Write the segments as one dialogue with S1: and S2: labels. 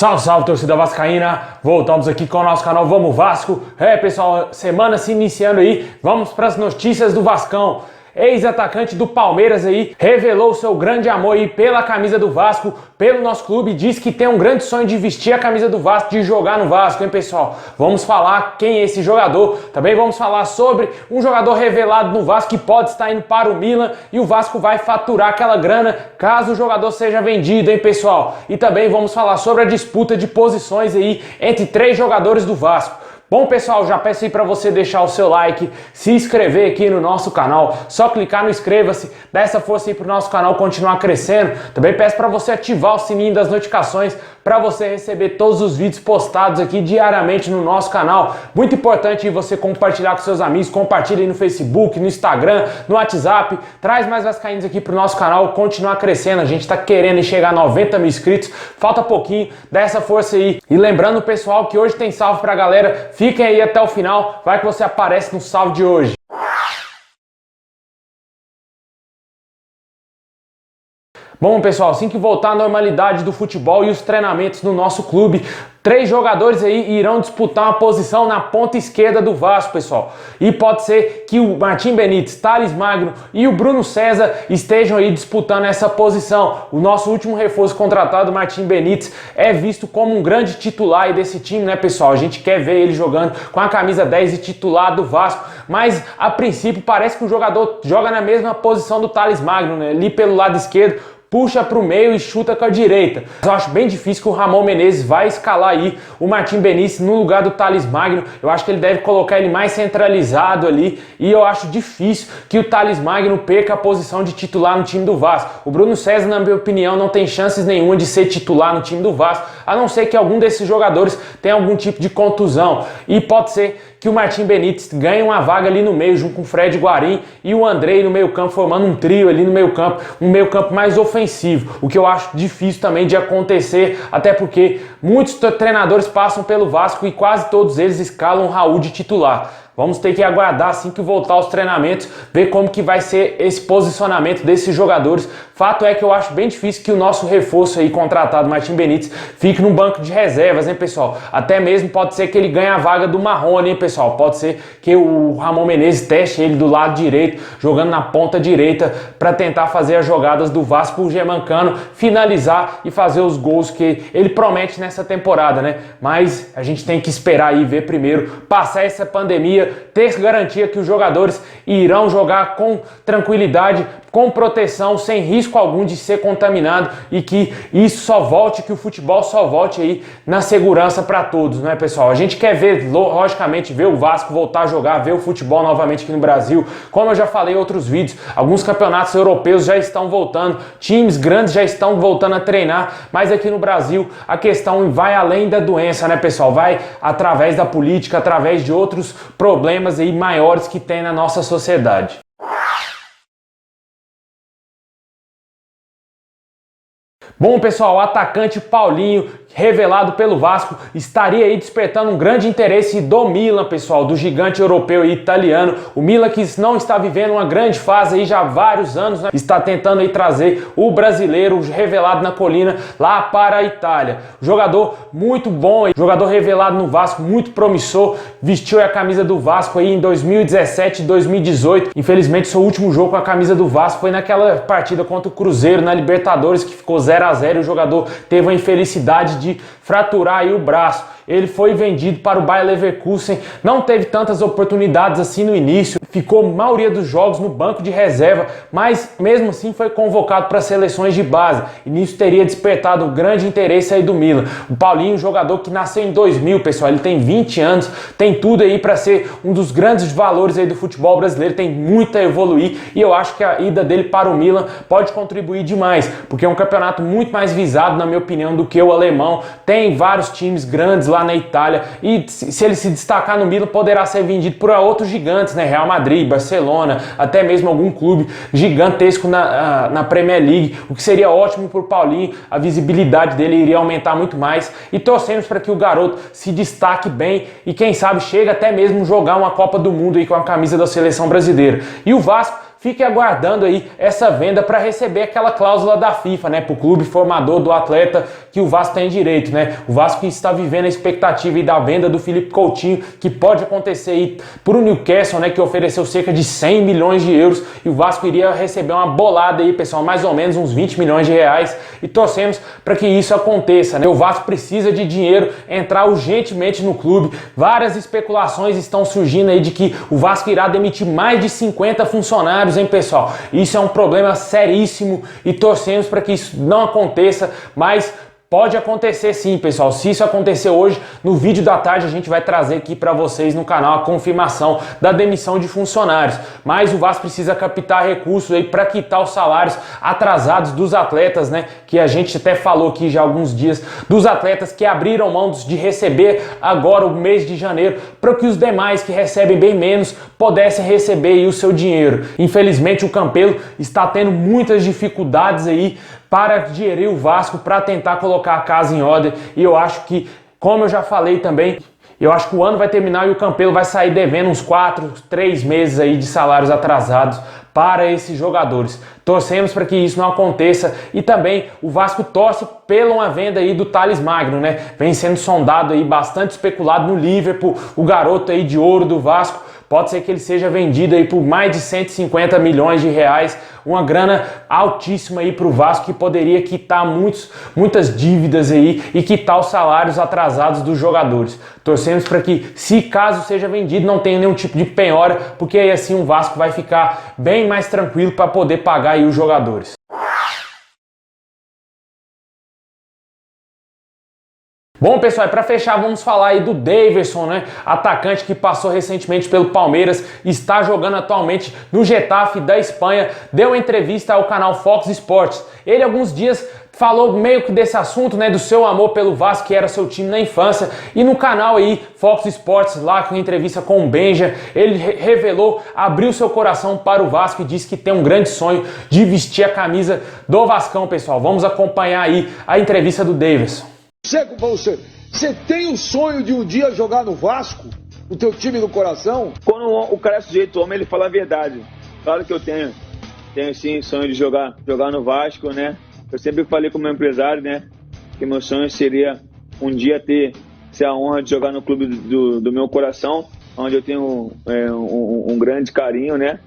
S1: Salve, salve, torcida vascaína! Voltamos aqui com o nosso canal Vamos Vasco. Pessoal, semana se iniciando aí, vamos para as notícias do Vascão. Ex-atacante do Palmeiras aí revelou seu grande amor aí pela camisa do Vasco, pelo nosso clube, diz que tem um grande sonho de vestir a camisa do Vasco, de jogar no Vasco, hein, pessoal? Vamos falar quem é esse jogador. Também vamos falar sobre um jogador revelado no Vasco que pode estar indo para o Milan e o Vasco vai faturar aquela grana caso o jogador seja vendido, hein, pessoal? E também vamos falar sobre a disputa de posições aí entre 3 jogadores do Vasco. Bom, pessoal, já peço aí para você deixar o seu like, se inscrever aqui no nosso canal, só clicar no inscreva-se, dá essa força aí para o nosso canal continuar crescendo. Também peço para você ativar o sininho das notificações para você receber todos os vídeos postados aqui diariamente no nosso canal. Muito importante você compartilhar com seus amigos, compartilhe aí no Facebook, no Instagram, no WhatsApp, traz mais vascaínos aqui para o nosso canal, continuar crescendo. A gente está querendo chegar a 90 mil inscritos, falta pouquinho, dá essa força aí. E lembrando, pessoal, que hoje tem salve para a galera. Fiquem aí até o final, vai que você aparece no salve de hoje. Bom, pessoal, assim que voltar à normalidade do futebol e os treinamentos no nosso clube, 3 jogadores aí irão disputar uma posição na ponta esquerda do Vasco, pessoal. E pode ser que o Martim Benítez, Thales Magno e o Bruno César estejam aí disputando essa posição. O nosso último reforço contratado, o Martim Benítez, é visto como um grande titular aí desse time, né, pessoal? A gente quer ver ele jogando com a camisa 10 e titular do Vasco, mas a princípio parece que o jogador joga na mesma posição do Thales Magno, né? Ali pelo lado esquerdo, puxa para o meio e chuta com a direita. Eu acho bem difícil que o Ramon Menezes vai escalar aí o Martim Benítez no lugar do Thales Magno. Eu acho que ele deve colocar ele mais centralizado ali e eu acho difícil que o Thales Magno perca a posição de titular no time do Vasco. O Bruno César, na minha opinião, não tem chances nenhuma de ser titular no time do Vasco, a não ser que algum desses jogadores tenha algum tipo de contusão. E pode ser que o Martim Benítez ganhe uma vaga ali no meio, junto com o Fred Guarim e o Andrei no meio campo, formando um trio ali no meio campo, um meio campo mais ofensivo, o que eu acho difícil também de acontecer, até porque muitos treinadores passam pelo Vasco e quase todos eles escalam o Raul de titular. Vamos ter que aguardar assim que voltar aos treinamentos, ver como que vai ser esse posicionamento desses jogadores. Fato é que eu acho bem difícil que o nosso reforço aí contratado, Martim Benítez, fique no banco de reservas, hein, pessoal? Até mesmo pode ser que ele ganhe a vaga do Marrone, hein, pessoal? Pode ser que o Ramon Menezes teste ele do lado direito, jogando na ponta direita, para tentar fazer as jogadas do Vasco, o Germancano finalizar e fazer os gols que ele promete nessa temporada, né? Mas a gente tem que esperar aí, ver primeiro, passar essa pandemia, ter garantia que os jogadores irão jogar com tranquilidade, com proteção, sem risco algum de ser contaminado e que isso só volte, que o futebol só volte aí na segurança para todos, né, pessoal? A gente quer ver, logicamente, ver o Vasco voltar a jogar, ver o futebol novamente aqui no Brasil. Como eu já falei em outros vídeos, alguns campeonatos europeus já estão voltando, times grandes já estão voltando a treinar, mas aqui no Brasil a questão vai além da doença, né, pessoal? Vai através da política, através de outros problemas aí maiores que tem na nossa sociedade. Bom, pessoal, o atacante Paulinho, revelado pelo Vasco, estaria aí despertando um grande interesse do Milan, pessoal, do gigante europeu e italiano. O Milan, que não está vivendo uma grande fase aí já há vários anos, né? Está tentando aí trazer o brasileiro revelado na colina lá para a Itália. Jogador muito bom, jogador revelado no Vasco, muito promissor, vestiu a camisa do Vasco aí em 2017 e 2018. Infelizmente, seu último jogo com a camisa do Vasco foi naquela partida contra o Cruzeiro na Libertadores, que ficou 0 a 0. O jogador teve a infelicidade de fraturar aí o braço. Ele foi vendido para o Bayer Leverkusen, não teve tantas oportunidades assim no início, ficou a maioria dos jogos no banco de reserva, mas mesmo assim foi convocado para seleções de base, e nisso teria despertado um grande interesse aí do Milan. O Paulinho, jogador que nasceu em 2000, pessoal, ele tem 20 anos, tem tudo aí para ser um dos grandes valores aí do futebol brasileiro, tem muito a evoluir, e eu acho que a ida dele para o Milan pode contribuir demais, porque é um campeonato muito mais visado, na minha opinião, do que o alemão. Tem vários times grandes lá na Itália e se ele se destacar no Milan poderá ser vendido por outros gigantes, né? Real Madrid, Barcelona, até mesmo algum clube gigantesco na Premier League, o que seria ótimo para o Paulinho. A visibilidade dele iria aumentar muito mais e torcemos para que o garoto se destaque bem e quem sabe chega até mesmo jogar uma Copa do Mundo aí com a camisa da seleção brasileira. E o Vasco fique aguardando aí essa venda para receber aquela cláusula da FIFA, né, para o clube formador do atleta que o Vasco tem direito, né? O Vasco está vivendo a expectativa aí da venda do Felipe Coutinho, que pode acontecer aí por o Newcastle, né, que ofereceu cerca de 100 milhões de euros, e o Vasco iria receber uma bolada aí, pessoal, mais ou menos uns 20 milhões de reais, e torcemos para que isso aconteça, né? O Vasco precisa de dinheiro, entrar urgentemente no clube. Várias especulações estão surgindo aí de que o Vasco irá demitir mais de 50 funcionários, hein, pessoal? Isso é um problema seríssimo e torcemos para que isso não aconteça, mas pode acontecer sim, pessoal. Se isso acontecer hoje, no vídeo da tarde a gente vai trazer aqui para vocês no canal a confirmação da demissão de funcionários. Mas o Vasco precisa captar recursos aí para quitar os salários atrasados dos atletas, né? Que a gente até falou aqui já há alguns dias, dos atletas que abriram mão de receber agora o mês de janeiro, para que os demais que recebem bem menos pudessem receber aí o seu dinheiro. Infelizmente o Campelo está tendo muitas dificuldades aí para gerir o Vasco, para tentar colocar a casa em ordem, e eu acho que, como eu já falei também, eu acho que o ano vai terminar e o Campelo vai sair devendo uns 4, 3 meses aí de salários atrasados para esses jogadores. Torcemos para que isso não aconteça, e também o Vasco torce pela uma venda aí do Thales Magno, né? Vem sendo sondado aí, bastante especulado no Liverpool, o garoto aí de ouro do Vasco. Pode ser que ele seja vendido aí por mais de 150 milhões de reais, uma grana altíssima aí para o Vasco, que poderia quitar muitas dívidas aí e quitar os salários atrasados dos jogadores. Torcemos para que, se caso seja vendido, não tenha nenhum tipo de penhora, porque aí assim o Vasco vai ficar bem mais tranquilo para poder pagar aí os jogadores. Bom, pessoal, para fechar, vamos falar aí do Daverson, né? Atacante que passou recentemente pelo Palmeiras, está jogando atualmente no Getafe da Espanha. Deu uma entrevista ao canal Fox Sports. Ele, alguns dias, falou meio que desse assunto, né? Do seu amor pelo Vasco, que era seu time na infância. E no canal aí, Fox Sports, lá com entrevista com o Benja, ele revelou, abriu seu coração para o Vasco e disse que tem um grande sonho de vestir a camisa do Vascão, pessoal. Vamos acompanhar aí a entrevista do Daverson.
S2: Seco pra você, você tem o sonho de um dia jogar no Vasco? O teu time no coração?
S3: Quando o cara é sujeito homem, ele fala a verdade. Claro que eu tenho sim sonho de jogar no Vasco, né? Eu sempre falei com o meu empresário, né? Que meu sonho seria um dia ter a honra de jogar no clube do meu coração, onde eu tenho um grande carinho, né?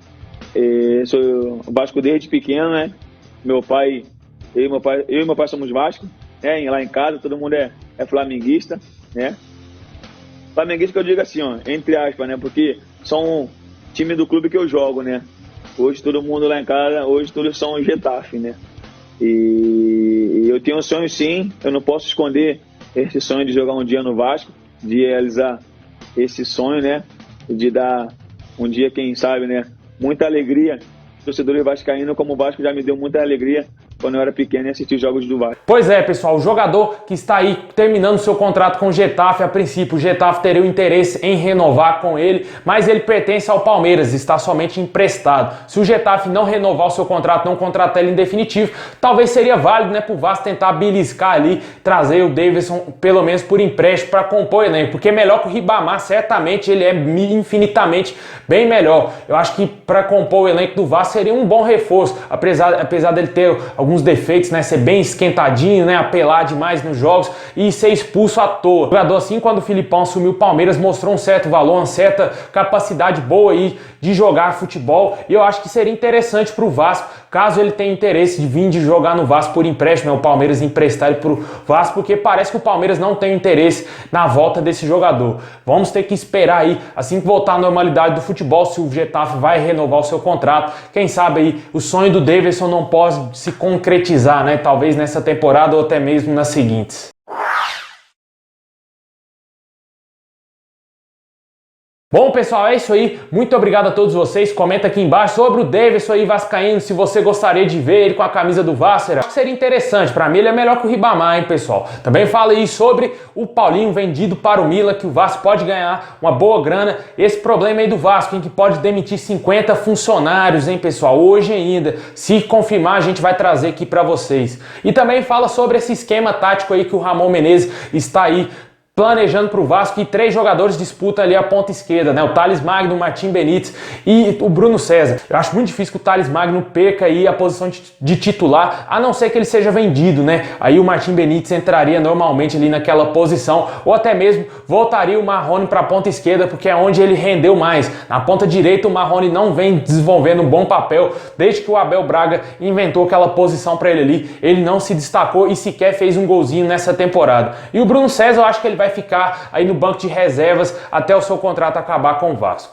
S3: Sou o Vasco desde pequeno, né? Eu e meu pai somos Vasco. Lá em casa todo mundo é flamenguista, né? Flamenguista que eu digo assim, ó, entre aspas, né? Porque são time do clube que eu jogo, né? Hoje todo mundo lá em casa, hoje todos são Getafe, né? E eu tenho um sonho sim, eu não posso esconder esse sonho de jogar um dia no Vasco, de realizar esse sonho, né? De dar um dia, quem sabe, né? Muita alegria, torcedores vascaínos, como o Vasco já me deu muita alegria quando eu era pequeno e assisti os jogos do Vasco.
S1: Pois é, pessoal, o jogador que está aí terminando seu contrato com o Getafe, a princípio o Getafe teria o interesse em renovar com ele, mas ele pertence ao Palmeiras, está somente emprestado. Se o Getafe não renovar o seu contrato, não contratar ele em definitivo, talvez seria válido, né, para o Vasco tentar beliscar ali, trazer o Daverson pelo menos por empréstimo para compor o elenco, porque melhor que o Ribamar, certamente ele é infinitamente bem melhor. Eu acho que para compor o elenco do Vasco seria um bom reforço, apesar dele ter alguns defeitos, né? Ser bem esquentadinho, né? Apelar demais nos jogos e ser expulso à toa. O jogador, assim, quando o Filipão assumiu o Palmeiras, mostrou um certo valor, uma certa capacidade boa aí de jogar futebol, e eu acho que seria interessante para o Vasco, caso ele tenha interesse de vir de jogar no Vasco por empréstimo, né? O Palmeiras emprestar ele para o Vasco, porque parece que o Palmeiras não tem interesse na volta desse jogador. Vamos ter que esperar aí, assim que voltar à normalidade do futebol, se o Getafe vai renovar o seu contrato. Quem sabe aí o sonho do Daverson não pode se concretizar, né? Talvez nessa temporada ou até mesmo nas seguintes. Bom, pessoal, é isso aí. Muito obrigado a todos vocês. Comenta aqui embaixo sobre o Daverson aí vascaíno, se você gostaria de ver ele com a camisa do Vasco. Acho que seria interessante. Para mim ele é melhor que o Ribamar, hein, pessoal. Também fala aí sobre o Paulinho vendido para o Milan, que o Vasco pode ganhar uma boa grana. Esse problema aí do Vasco, hein, que pode demitir 50 funcionários, hein, pessoal, hoje ainda. Se confirmar, a gente vai trazer aqui para vocês. E também fala sobre esse esquema tático aí que o Ramon Menezes está aí planejando para o Vasco e 3 jogadores disputam ali a ponta esquerda, né? O Thales Magno, o Martim Benítez e o Bruno César. Eu acho muito difícil que o Thales Magno perca aí a posição de titular, a não ser que ele seja vendido, né? Aí o Martim Benítez entraria normalmente ali naquela posição, ou até mesmo voltaria o Marrone para a ponta esquerda, porque é onde ele rendeu mais. Na ponta direita o Marrone não vem desenvolvendo um bom papel, desde que o Abel Braga inventou aquela posição para ele ali, ele não se destacou e sequer fez um golzinho nessa temporada. E o Bruno César, eu acho que ele vai ficar aí no banco de reservas até o seu contrato acabar com o Vasco.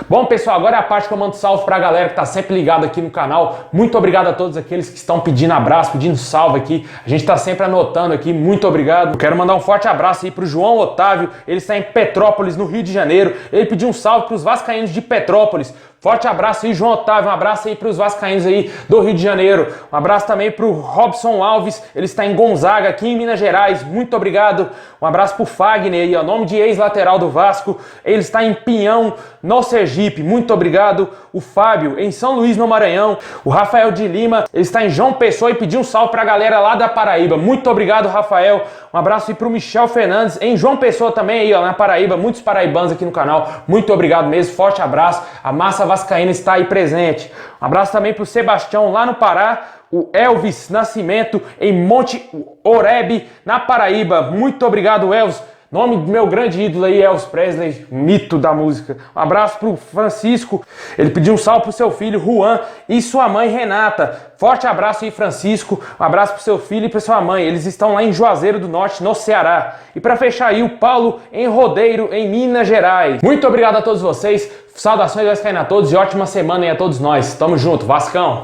S1: Bom, pessoal, agora é a parte que eu mando salve pra galera que tá sempre ligado aqui no canal. Muito obrigado a todos aqueles que estão pedindo abraço, pedindo salve aqui. A gente tá sempre anotando aqui, muito obrigado. Quero mandar um forte abraço aí pro João Otávio, ele está em Petrópolis, no Rio de Janeiro. Ele pediu um salve pros vascaínos de Petrópolis. Forte abraço aí, João Otávio, um abraço aí para os vascaínos aí do Rio de Janeiro. Um abraço também para o Robson Alves, ele está em Gonzaga, aqui em Minas Gerais. Muito obrigado. Um abraço para o Fagner aí, ó, nome de ex-lateral do Vasco. Ele está em Pinhão, no Sergipe. Muito obrigado. O Fábio, em São Luís, no Maranhão. O Rafael de Lima, ele está em João Pessoa e pediu um salve para a galera lá da Paraíba. Muito obrigado, Rafael. Um abraço aí para o Michel Fernandes, em João Pessoa também aí, ó, na Paraíba. Muitos paraibanos aqui no canal. Muito obrigado mesmo. Forte abraço. A massa vascaína está aí presente. Um abraço também para o Sebastião lá no Pará, o Elvis Nascimento em Monte Oreb, na Paraíba. Muito obrigado, Elvis. Nome do meu grande ídolo aí, Elvis Presley, mito da música. Um abraço pro Francisco, ele pediu um salve pro seu filho, Juan, e sua mãe, Renata. Forte abraço aí, Francisco. Um abraço pro seu filho e pra sua mãe. Eles estão lá em Juazeiro do Norte, no Ceará. E para fechar aí, o Paulo em Rodeiro, em Minas Gerais. Muito obrigado a todos vocês. Saudações vascaínas a todos e ótima semana aí a todos nós. Tamo junto, Vascão!